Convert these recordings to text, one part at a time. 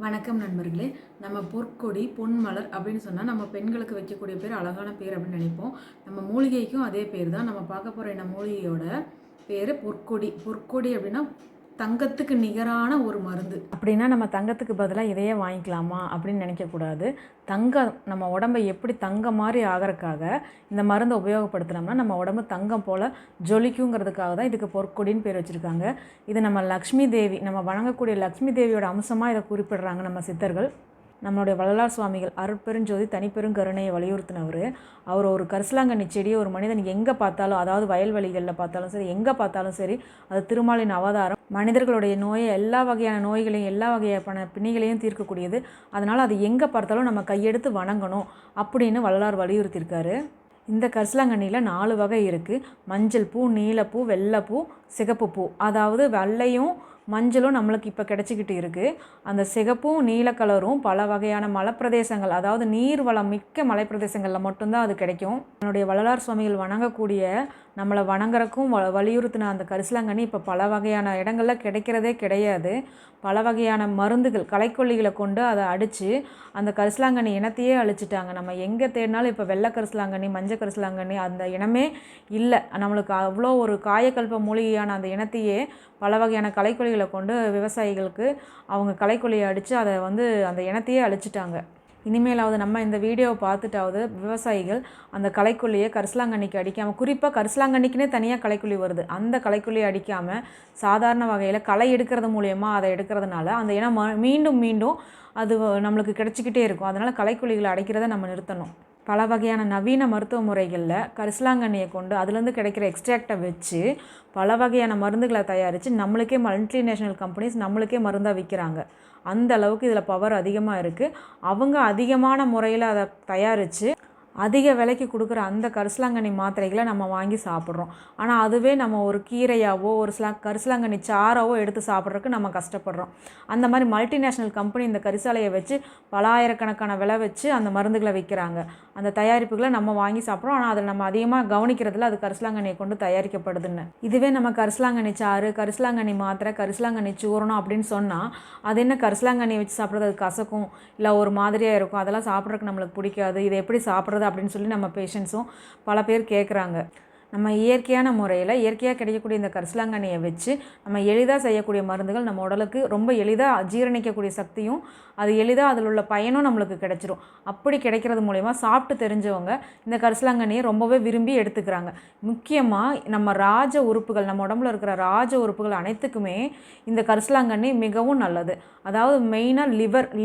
வணக்கம் நண்பர்களே. நம்ம பொற்கொடி பொன்மலர் அப்படின்னு சொன்னால் நம்ம பெண்களுக்கு வைக்கக்கூடிய பேர் அழகான பேர் அப்படின்னு நினைப்போம். நம்ம மூலிகைக்கும் அதே பேர் தான். நம்ம பார்க்க போகிற இந்த மூலிகையோட பேர் பொற்கொடி. பொற்கொடி அப்படின்னா தங்கத்துக்கு நிகரான ஒரு மருந்து. அப்படின்னா நம்ம தங்கத்துக்கு பதிலாக இதையே வாங்கிக்கலாமா அப்படின்னு நினைக்கக்கூடாது. தங்கம் நம்ம உடம்பை எப்படி தங்கம் மாதிரி ஆகிறதுக்காக இந்த மருந்தை உபயோகப்படுத்தினோம்னா நம்ம உடம்பு தங்கம் போல் ஜொலிக்குங்கிறதுக்காக தான் இதுக்கு பொற்கொடின்னு பேர் வச்சுருக்காங்க. இது நம்ம லக்ஷ்மி தேவி, நம்ம வணங்கக்கூடிய லக்ஷ்மி தேவியோட அம்சமாக இதை குறிப்பிடுறாங்க நம்ம சித்தர்கள். நம்மளுடைய வள்ளலார் சுவாமிகள் அருட்பெருஞ்சோதி தனிப்பெருங்கருணையை வலியுறுத்தினவர். அவர் ஒரு கரிசலாங்கண்ணி செடியை ஒரு மனிதன் எங்கே பார்த்தாலும், அதாவது வயல்வெளிகளில் பார்த்தாலும் சரி, எங்கே பார்த்தாலும் சரி, அது திருமாலின் அவதாரம். மனிதர்களுடைய நோயை, எல்லா வகையான நோய்களையும், எல்லா வகையான பிணிகளையும் தீர்க்கக்கூடியது. அதனால் அது எங்கே பார்த்தாலும் நம்ம கையெடுத்து வணங்கணும் அப்படின்னு வள்ளலார் வலியுறுத்தியிருக்காரு. இந்த கரிசலாங்கண்ணியில் 4 வகை இருக்குது. மஞ்சள் பூ, நீலப்பூ, வெள்ளைப்பூ, சிகப்பு பூ. அதாவது வெள்ளையும் மஞ்சளும் நம்மளுக்கு இப்போ கிடச்சிக்கிட்டு இருக்குது. அந்த சிகப்பும் நீல கலரும் பல வகையான மலைப்பிரதேசங்கள், அதாவது நீர் வளம் மிக்க மலைப்பிரதேசங்களில் மட்டும்தான் அது கிடைக்கும். என்னுடைய வள்ளலார் சுவாமிகள் வணங்கக்கூடிய, நம்மளை வணங்குறக்கும் வலியுறுத்தின அந்த கரிசலாங்கண்ணி இப்போ பல வகையான இடங்களில் கிடைக்கிறதே கிடையாது. பல வகையான மருந்துகள், களைக்கொல்லிகளை கொண்டு அதை அடித்து அந்த கரிசலாங்கண்ணி இனத்தையே அழிச்சிட்டாங்க. நம்ம எங்கே தேடினாலும் இப்போ வெள்ளை கரிசலாங்கண்ணி, மஞ்சள் கரிசலாங்கண்ணி அந்த இனமே இல்லை. நம்மளுக்கு அவ்வளோ ஒரு காயக்கல்ப மூலிகையான அந்த இனத்தையே பல வகையான களைக்கொல்லிகளை கொண்டு விவசாயிகளுக்கு அவங்க களைக்கொல்லியை அடித்து அதை அந்த இனத்தையே அழிச்சிட்டாங்க. இனிமேலாவது நம்ம இந்த வீடியோவை பார்த்துட்டாவது விவசாயிகள் அந்த களைக்கொல்லியை கரிசலாங்கண்ணிக்கு அடிக்காமல், குறிப்பாக கரிசலாங்கண்ணிக்குனே தனியாக களைக்கொல்லி வருது, அந்த களைக்கொல்லியை அடிக்காமல் சாதாரண வகையில் களை எடுக்கிறது மூலயமா அதை எடுக்கிறதுனால அந்த இனம் மீண்டும் மீண்டும் அது நம்மளுக்கு கிடச்சிக்கிட்டே இருக்கும். அதனால் களைக்கொல்லிகளை அடைக்கிறத நம்ம நிறுத்தணும். பல வகையான நவீன மருத்துவ முறைகளில் கரிசலாங்கண்ணியை கொண்டு அதுலேருந்து கிடைக்கிற எக்ஸ்ட்ராக்டை வச்சு பல வகையான மருந்துகளை தயாரித்து நம்மளுக்கே மல்டிநேஷ்னல் கம்பெனிஸ் நம்மளுக்கே மருந்தாக விற்கிறாங்க. அந்த அளவுக்கு இதில் பவர் அதிகமாக இருக்குது. அவங்க அதிகமான முறையில் அதை தயாரித்து அதிக விலைக்கு கொடுக்குற அந்த கரிசலாங்கண்ணி மாத்திரைகளை நம்ம வாங்கி சாப்பிட்றோம். ஆனால் அதுவே நம்ம ஒரு கீரையாவோ ஒரு கரிசலாங்கண்ணி சாறாவோ எடுத்து சாப்பிட்றதுக்கு நம்ம கஷ்டப்படுறோம். அந்த மாதிரி மல்டிநேஷ்னல் கம்பெனி இந்த கரிசாலையை வச்சு பல ஆயிரக்கணக்கான விலை வச்சு அந்த மருந்துகளை விற்கிறாங்க. அந்த தயாரிப்புகளை நம்ம வாங்கி சாப்பிட்றோம். ஆனால் அதில் நம்ம அதிகமாக கவனிக்கிறதுல அது கரிசலாங்கண்ணியை கொண்டு தயாரிக்கப்படுதுன்னு. இதுவே நம்ம கரிசலாங்கண்ணி சாறு, கரிசலாங்கண்ணி மாத்திரை, கரிசலாங்கண்ணி சூரணம் அப்படின்னு சொன்னால் அது என்ன கரிசலாங்கண்ணியை வச்சு சாப்பிட்றது, அது கசக்கும், இல்லை ஒரு மாதிரியாக இருக்கும், அதெல்லாம் சாப்பிட்றதுக்கு நம்மளுக்கு பிடிக்காது, இதை எப்படி சாப்பிட்றது அப்படின்னு சொல்லி நம்ம பேஷண்ட்ஸும் பல பேர் கேட்குறாங்க. நம்ம இயற்கையான முறையில் இயற்கையாக கிடைக்கக்கூடிய இந்த கரிசலாங்கண்ணியை வச்சு நம்ம எளிதாக செய்யக்கூடிய மருந்துகள் நம்ம உடலுக்கு ரொம்ப எளிதாக ஜீரணிக்கக்கூடிய சக்தியும், அது எளிதாக அதில் உள்ள பயனும் நம்மளுக்கு கிடைச்சிரும். அப்படி கிடைக்கிறது மூலயமா சாப்பிட்டு தெரிஞ்சவங்க இந்த கரிசலாங்கண்ணியை ரொம்பவே விரும்பி எடுத்துக்கிறாங்க. முக்கியமாக நம்ம ராஜ உறுப்புகள், நம்ம உடம்புல இருக்கிற ராஜ உறுப்புகள் அனைத்துக்குமே இந்த கரிசலாங்கண்ணி மிகவும் நல்லது. அதாவது மெயினாக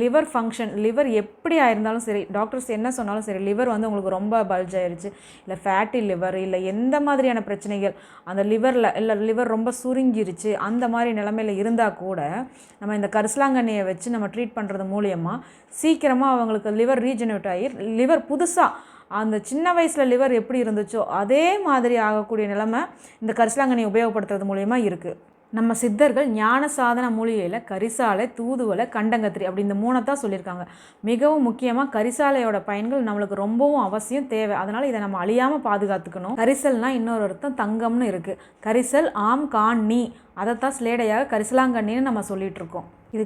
லிவர் ஃபங்க்ஷன், லிவர் எப்படி ஆயிருந்தாலும் சரி, டாக்டர்ஸ் என்ன சொன்னாலும் சரி, லிவர் உங்களுக்கு ரொம்ப பல்ஜ் ஆயிடுச்சு, இல்லை ஃபேட்டி லிவர், இல்லை எந்த மாதிரியான பிரச்சனைகள் அந்த லிவரில், இல்லை லிவர் ரொம்ப சுருங்கிருச்சு, அந்த மாதிரி நிலைமையில் இருந்தால் கூட நம்ம இந்த கரிசலாங்கண்ணியை வச்சு நம்ம ட்ரீட் பண்ணுறது மூலியமாக சீக்கிரமாக அவங்களுக்கு லிவர் ரீஜெனரேட் ஆகி லிவர் புதுசாக அந்த சின்ன வயசில் லிவர் எப்படி இருந்துச்சோ அதே மாதிரி ஆகக்கூடிய நிலைமை இந்த கரிசலாங்கண்ணியை உபயோகப்படுத்துறது மூலயமா இருக்குது. நம்ம சித்தர்கள் ஞான சாதன மூலிகையில் கரிசாலை, தூதுவளை, கண்டங்கத்திரி அப்படி இந்த 3 தான் சொல்லியிருக்காங்க. மிகவும் முக்கியமாக கரிசாலையோட பயன்கள் நம்மளுக்கு ரொம்பவும் அவசியம் தேவை. அதனால் இதை நம்ம அழியாமல் பாதுகாத்துக்கணும். கரிசல்னால் இன்னொரு அர்த்தம் தங்கம்னு இருக்குது. கரிசல் ஆம் கான் நீ, அதைத்தான் ஸ்லேடையாக கரிசலாங்கண்ணின்னு நம்ம சொல்லிகிட்ருக்கோம். இது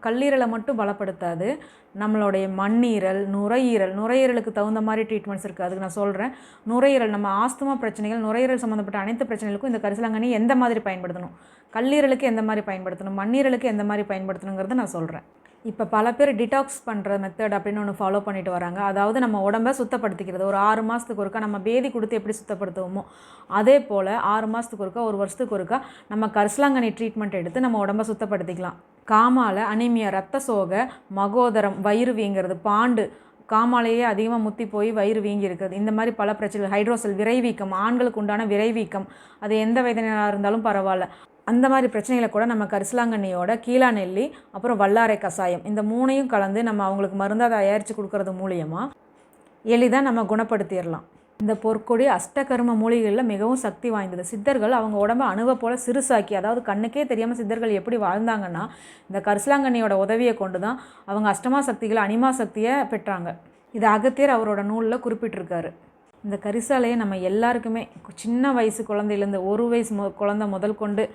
கல்லீரலை மட்டும் பலப்படுத்தாது, நம்மளுடைய மண்ணீரல், நுரையீரலுக்கு தகுந்த மாதிரி ட்ரீட்மெண்ட்ஸ் இருக்குது. அதுக்கு நான் சொல்கிறேன். நுரையீரல், நம்ம ஆஸ்துமா பிரச்சனைகள், நுரையீரல் சம்மந்தப்பட்ட அனைத்து பிரச்சனைகளுக்கும் இந்த கரிசலாங்கண்ணி எந்த மாதிரி பயன்படுத்தணும், கல்லீரலுக்கு எந்த மாதிரி பயன்படுத்தணும், மண்ணீரலுக்கு எந்த மாதிரி பயன்படுத்தணுங்கிறத நான் சொல்கிறேன். இப்போ பல பேர் டிடாக்ஸ் பண்ணுற மெத்தட் அப்படின்னு ஒன்று ஃபாலோ பண்ணிட்டு வராங்க. அதாவது நம்ம உடம்பை சுத்தப்படுத்திக்கிறது. ஒரு 6 மாதத்துக்கு ஒருக்கா நம்ம பேதி கொடுத்து எப்படி சுத்தப்படுத்துவோமோ அதே போல் 6 மாதத்துக்கு ஒருக்கா, ஒரு வருஷத்துக்கு ஒருக்கா நம்ம கரிசலாங்கண்ணி ட்ரீட்மெண்ட் எடுத்து நம்ம உடம்பை சுத்தப்படுத்திக்கலாம். காமால, அனிமியா, ரத்த சோகை, மகோதரம், வயிறு வீங்கிறது, பாண்டு, காமாலையே அதிகமாக முத்தி போய் வயிறு வீங்கி இருக்கிறது, இந்த மாதிரி பல பிரச்சனைகள், ஹைட்ரோசல், விரைவீக்கம், ஆண்களுக்கு உண்டான விரைவீக்கம், அது எந்த வயதினராக இருந்தாலும் பரவாயில்ல, அந்த மாதிரி பிரச்சனைகளை கூட நம்ம கரிசலாங்கண்ணியோட கீழா நெல்லி அப்புறம் வல்லாரை கசாயம் இந்த 3ஐயும் கலந்து நம்ம அவங்களுக்கு மருந்தாக தயாரித்து கொடுக்கறது மூலியமாக எளிதாக நம்ம குணப்படுத்திடலாம். இந்த பொற்கொடி அஷ்டகர்ம மூலிகைகளில் மிகவும் சக்தி வாய்ந்தது. சித்தர்கள் அவங்க உடம்பை அணுவை போல் சிறுசாக்கி, அதாவது கண்ணுக்கே தெரியாமல் சித்தர்கள் எப்படி வாழ்ந்தாங்கன்னா இந்த கரிசலாங்கண்ணியோட உதவியை கொண்டு தான் அவங்க அஷ்டமா சக்திகளை, அனிமா சக்தியை பெற்றாங்க. இது அகத்தியர் அவரோட நூலில் குறிப்பிட்டிருக்காரு. இந்த கரிசாலையை நம்ம எல்லாருக்குமே சின்ன வயசு குழந்தையிலேருந்து 1 வயசு குழந்தை முதல் கொண்டு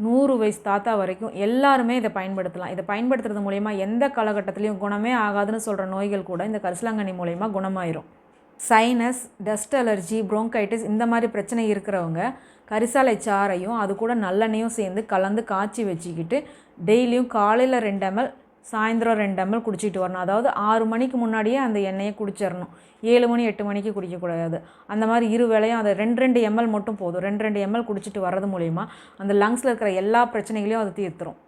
100 வயசு தாத்தா வரைக்கும் எல்லாருமே இதை பயன்படுத்தலாம். இதை பயன்படுத்துறது மூலயமா எந்த காலகட்டத்திலையும் குணமே ஆகாதுன்னு சொல்கிற நோய்கள் கூட இந்த கரிசலாங்கண்ணி மூலயமா குணமாயிரும். சைனஸ், டஸ்ட் அலர்ஜி, ப்ரோங்கைட்டிஸ் இந்த மாதிரி பிரச்சனை இருக்கிறவங்க கரிசாலை சாறையும் அது கூட நல்லெண்ணெயும் சேர்ந்து கலந்து காய்ச்சி வச்சுக்கிட்டு டெய்லியும் காலையில் 2 ml சாயந்தரம் 2 ml குடிச்சிட்டு வரணும். அதாவது 6 மணிக்கு முன்னாடியே அந்த எண்ணெயை குடிச்சிடணும். 7 மணி 8 மணிக்கு குடிக்கக்கூடாது. அந்த மாதிரி 2 வேளையும் அதை 2 ml மட்டும் போதும். 2 ml குடிச்சிட்டு வர்றது மூலிமா அந்த லங்ஸில் இருக்கிற எல்லா பிரச்சனைகளையும் அது தீர்த்துரும்.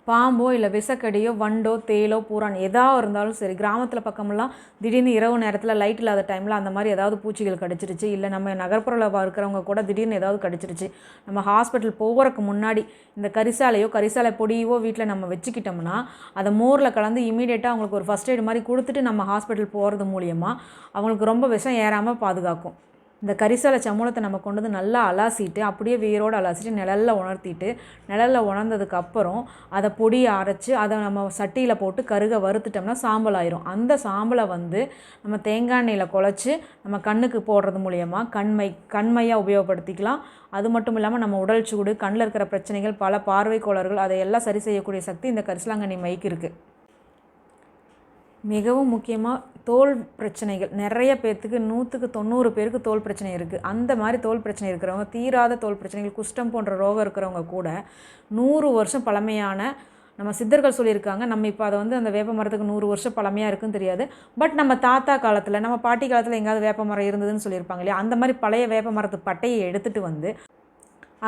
பாம்போ இல்லை விஷக்கடியோ வண்டோ தேலோ பூரான் எதாக இருந்தாலும் சரி, கிராமத்தில் பக்கமெல்லாம் திடீர்னு இரவு நேரத்தில் லைட் இல்லாத டைமில் அந்த மாதிரி ஏதாவது பூச்சிகள் கடிச்சிருச்சு, இல்லை நம்ம நகர்ப்புறத்தில் இருக்கிறவங்க கூட திடீர்னு ஏதாவது கடிச்சிருச்சு, நம்ம ஹாஸ்பிட்டல் போகிறதுக்கு முன்னாடி இந்த கரிசாலை பொடியோ வீட்டில் நம்ம வச்சுக்கிட்டோம்னா அதை மோரில் கலந்து இமீடியட்டாக அவங்களுக்கு ஒரு ஃபஸ்ட் எய்டு மாதிரி கொடுத்துட்டு நம்ம ஹாஸ்பிட்டல் போகிறது மூலிமா அவங்களுக்கு ரொம்ப விஷம் ஏறாமல் பாதுகாக்கும். இந்த கரிசாலை சமூலத்தை நம்ம கொண்டு வந்து நல்லா அலாசிட்டு அப்படியே வேரோடு அலாசிட்டு நிழலில் உணர்ந்ததுக்கப்புறம் அதை பொடியை அரைச்சி அதை நம்ம சட்டியில் போட்டு கருக வறுத்துட்டோம்னா சாம்பல் ஆயிரும். அந்த சாம்பலை நம்ம தேங்காய் எண்ணெயில் குழச்சி நம்ம கண்ணுக்கு போடுறது மூலயமா கண்மையாக உபயோகப்படுத்திக்கலாம். அது மட்டும் இல்லாமல் நம்ம உடல் சூடு, கண்ணில் இருக்கிற பிரச்சனைகள், பல பார்வை கோளாறுகள் அதையெல்லாம் சரி செய்யக்கூடிய சக்தி இந்த கரிசலாங்கண்ணி மைக்கு இருக்குது. மிகவும் முக்கியமாக தோல் பிரச்சனைகள் நிறைய பேர்த்துக்கு 100க்கு 90 பேருக்கு தோல் பிரச்சனை இருக்குது. அந்த மாதிரி தோல் பிரச்சனை இருக்கிறவங்க, தீராத தோல் பிரச்சனைகள், குஷ்டம் போன்ற ரோகம் இருக்கிறவங்க கூட 100 வருஷம் பழமையான நம்ம சித்தர்கள் சொல்லியிருக்காங்க. நம்ம இப்போ அதை அந்த வேப்ப மரத்துக்கு 100 வருஷம் பழமையாக இருக்குன்னு தெரியாது. பட் நம்ம தாத்தா காலத்தில், நம்ம பாட்டி காலத்தில் எங்கேயாவது வேப்ப மரம் இருந்ததுன்னு சொல்லியிருப்பாங்க இல்லையா, அந்த மாதிரி பழைய வேப்ப மரத்து பட்டையை எடுத்துகிட்டு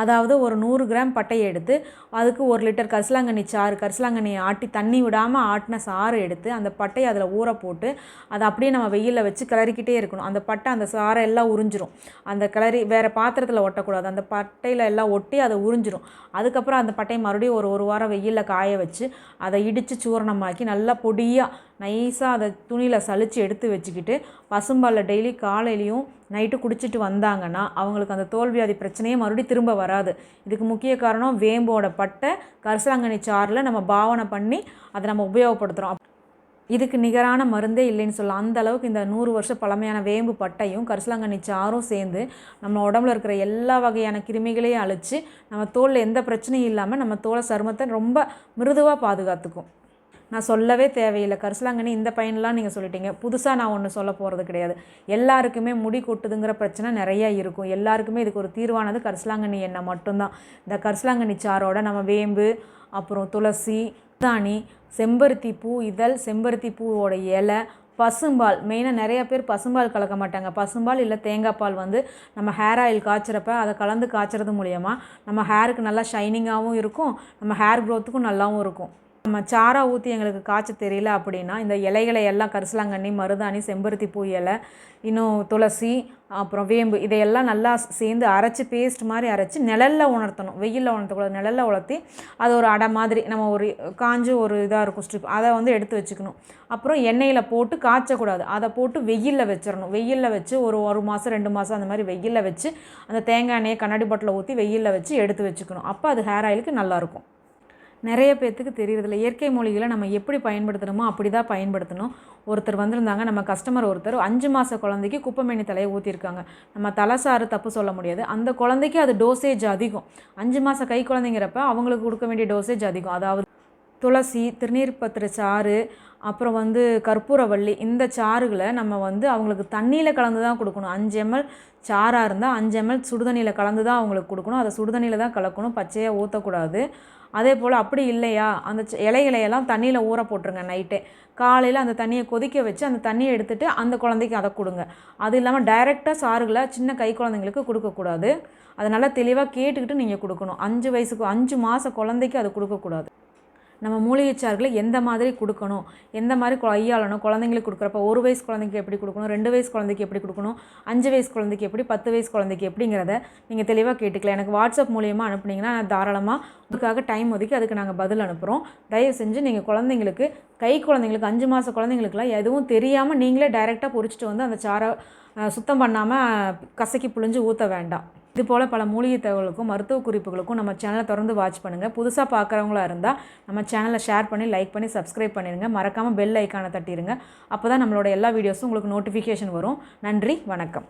அதாவது ஒரு 100 கிராம் பட்டையை எடுத்து அதுக்கு 1 லிட்டர் கரிசலாங்கண்ணியை ஆட்டி தண்ணி விடாமல் ஆட்டின சாறு எடுத்து அந்த பட்டையை அதில் ஊற போட்டு அதை அப்படியே நம்ம வெயிலில் வச்சு கிளறிக்கிட்டே இருக்கணும். அந்த பட்டை அந்த சாறை எல்லாம் உறிஞ்சிரும். அந்த கிளறி வேறு பாத்திரத்தில் ஒட்டக்கூடாது. அந்த பட்டையில் எல்லாம் ஒட்டி அதை உறிஞ்சிரும். அதுக்கப்புறம் அந்த பட்டையை மறுபடியும் ஒரு வாரம் வெயிலில் காய வச்சு அதை இடித்து சூரணமாக்கி நல்லா பொடியாக நைஸாக அதை துணியில் சலித்து எடுத்து வச்சுக்கிட்டு பசும்பாலில் டெய்லி காலையிலையும் நைட்டு குடிச்சிட்டு வந்தாங்கன்னா அவங்களுக்கு அந்த தோல்வியாதி பிரச்சனையே மறுபடியும் திரும்ப வராது. இதுக்கு முக்கிய காரணம் வேம்போட பட்டை கரிசலாங்கண்ணி சாறில் நம்ம பாவனை பண்ணி அதை நம்ம உபயோகப்படுத்துகிறோம். இதுக்கு நிகரான மருந்தே இல்லைன்னு சொல்லலாம். அந்த அளவுக்கு இந்த 100 வருஷம் பழமையான வேம்பு பட்டையும் கரிசலாங்கண்ணி சாறும் சேர்ந்து நம்ம உடம்புல இருக்கிற எல்லா வகையான கிருமிகளையும் அழித்து நம்ம தோலில் எந்த பிரச்சனையும் இல்லாமல் நம்ம தோலை சருமத்தை ரொம்ப மிருதுவாக பாதுகாத்துக்கும். நான் சொல்லவே தேவையில்லை. கரிசலாங்கண்ணி இந்த பயன்லாம் நீங்கள் சொல்லிட்டீங்க. புதுசாக நான் ஒன்று சொல்ல போகிறது கிடையாது. எல்லாருக்குமே முடி கொட்டுதுங்கிற பிரச்சனை நிறையா இருக்கும். எல்லாருக்குமே இதுக்கு ஒரு தீர்வானது கரிசலாங்கண்ணி எண்ணெய் மட்டும்தான். இந்த கரிசலாங்கண்ணி சாரோட நம்ம வேம்பு, அப்புறம் துளசி, தானி, செம்பருத்தி பூ இதழ், செம்பருத்தி பூவோட இலை, பசும்பால், மெயினாக நிறைய பேர் பசும்பால் கலக்க மாட்டாங்க. பசும்பால் இல்லை தேங்காய் பால் நம்ம ஹேர் ஆயில் காய்ச்சிறப்ப அதை கலந்து காய்ச்சறது மூலயமா நம்ம ஹேருக்கு நல்லா ஷைனிங்காகவும் இருக்கும், நம்ம ஹேர் க்ரோத்துக்கும் நல்லாவும் இருக்கும். நம்ம சாராக ஊற்றி எங்களுக்கு காய்ச்ச தெரியல அப்படின்னா இந்த இலைகளை எல்லாம் கரிசலாங்கண்ணி, மருதாணி, செம்பருத்தி பூ இலை, இன்னும் துளசி, அப்புறம் வேம்பு இதையெல்லாம் நல்லா சேர்ந்து அரைச்சி பேஸ்ட் மாதிரி அரைச்சி நிழலில் உணர்த்தணும். வெயிலில் உணர்த்தக்கூடாது. நிழலில் உலர்த்தி அது ஒரு அடை மாதிரி நம்ம ஒரு காஞ்சு ஒரு இதாக இருக்கும் ஸ்ட்ரிப், அதை எடுத்து வச்சுக்கணும். அப்புறம் எண்ணெயில் போட்டு காய்ச்சக்கூடாது. அதை போட்டு வெயிலில் வச்சிடணும். வெயிலில் வச்சு ஒரு மாதம் 2 மாதம் அந்த மாதிரி வெயிலில் வச்சு அந்த தேங்காய் எண்ணெயை கண்ணாடி பாட்டில் ஊற்றி வெயிலில் வச்சு எடுத்து வச்சுக்கணும். அப்போ அது ஹேர் ஆயிலுக்கு நல்லாயிருக்கும். நிறைய பேர்த்துக்கு தெரியறதில்ல. இயற்கை மூலிகளை நம்ம எப்படி பயன்படுத்தணுமோ அப்படி தான் பயன்படுத்தணும். ஒருத்தர் வந்திருந்தாங்க, நம்ம கஸ்டமர் ஒருத்தர் 5 மாத குழந்தைக்கு குப்பைமேனி தலையை ஊற்றிருக்காங்க. நம்ம தலைசாறு தப்பு சொல்ல முடியாது. அந்த குழந்தைக்கு அது டோசேஜ் அதிகம். 5 மாத கை குழந்தைங்கிறப்ப அவங்களுக்கு கொடுக்க வேண்டிய டோசேஜ் அதிகம். அதாவது துளசி, திருநீர் பத்திர சாறு, அப்புறம் கற்பூரவள்ளி, இந்த சாறுகளை நம்ம அவங்களுக்கு தண்ணியில் கலந்து தான் கொடுக்கணும். 5 ml சாராக இருந்தால் 5 ml சுடுதண்ணியில் கலந்து தான் அவங்களுக்கு கொடுக்கணும். அதை சுடுதண்ணியில் தான் கலக்கணும், பச்சையாக ஊற்றக்கூடாது. அதே போல் அப்படி இல்லையா அந்த இலைகளையெல்லாம் தண்ணியில் ஊற போட்டுருங்க நைட்டே. காலையில் அந்த தண்ணியை கொதிக்க வச்சு அந்த தண்ணியை எடுத்துகிட்டு அந்த குழந்தைக்கு அதை கொடுங்க. அது இல்லாமல் டைரெக்டாக சாறுகளை சின்ன கை குழந்தைங்களுக்கு கொடுக்கக்கூடாது. அதை நல்லா தெளிவாக கேட்டுக்கிட்டு நீங்கள் கொடுக்கணும். 5 மாத குழந்தைக்கு அது கொடுக்கக்கூடாது. நம்ம மூலிகை சாறுகளை எந்த மாதிரி கொடுக்கணும், எந்த மாதிரி கையாளணும், குழந்தைங்களுக்கு கொடுக்குறப்ப 1 வயசு குழந்தைக்கு எப்படி கொடுக்கணும், 2 வயசு குழந்தைக்கு எப்படி கொடுக்கணும், 5 வயசு குழந்தைக்கு எப்படி, 10 வயசு குழந்தைக்கு எப்படிங்கிறத நீங்கள் தெளிவாக கேட்டுக்கலாம். எனக்கு வாட்ஸ்அப் மூலியமாக அனுப்புனீங்கன்னா நான் தாராளமாக அதுக்காக டைம் ஒதுக்கி அதுக்கு நாங்கள் பதில் அனுப்புகிறோம். தயவு செஞ்சு நீங்கள் குழந்தைங்களுக்கு, கை குழந்தைங்களுக்கு, 5 மாத குழந்தைங்களுக்குலாம் எதுவும் தெரியாமல் நீங்களே டைரெக்டாக பொரிச்சிட்டு அந்த சாரை சுத்தம் பண்ணாமல் கசக்கி புழிஞ்சு ஊற்ற வேண்டாம். இது போல் பல மூலிகை தகவலுக்கும் மருத்துவ குறிப்புகளுக்கும் நம்ம சேனலை தொடர்ந்து வாட்ச் பண்ணுங்கள். புதுசாக பார்க்குறவங்களா இருந்தால் நம்ம சேனலை ஷேர் பண்ணி, லைக் பண்ணி, சப்ஸ்கிரைப் பண்ணிடுங்க. மறக்காமல் பெல் ஐக்கானை தட்டிடுங்க. அப்போ தான் நம்மளோட எல்லா வீடியோஸும் உங்களுக்கு நோட்டிஃபிகேஷன் வரும். நன்றி, வணக்கம்.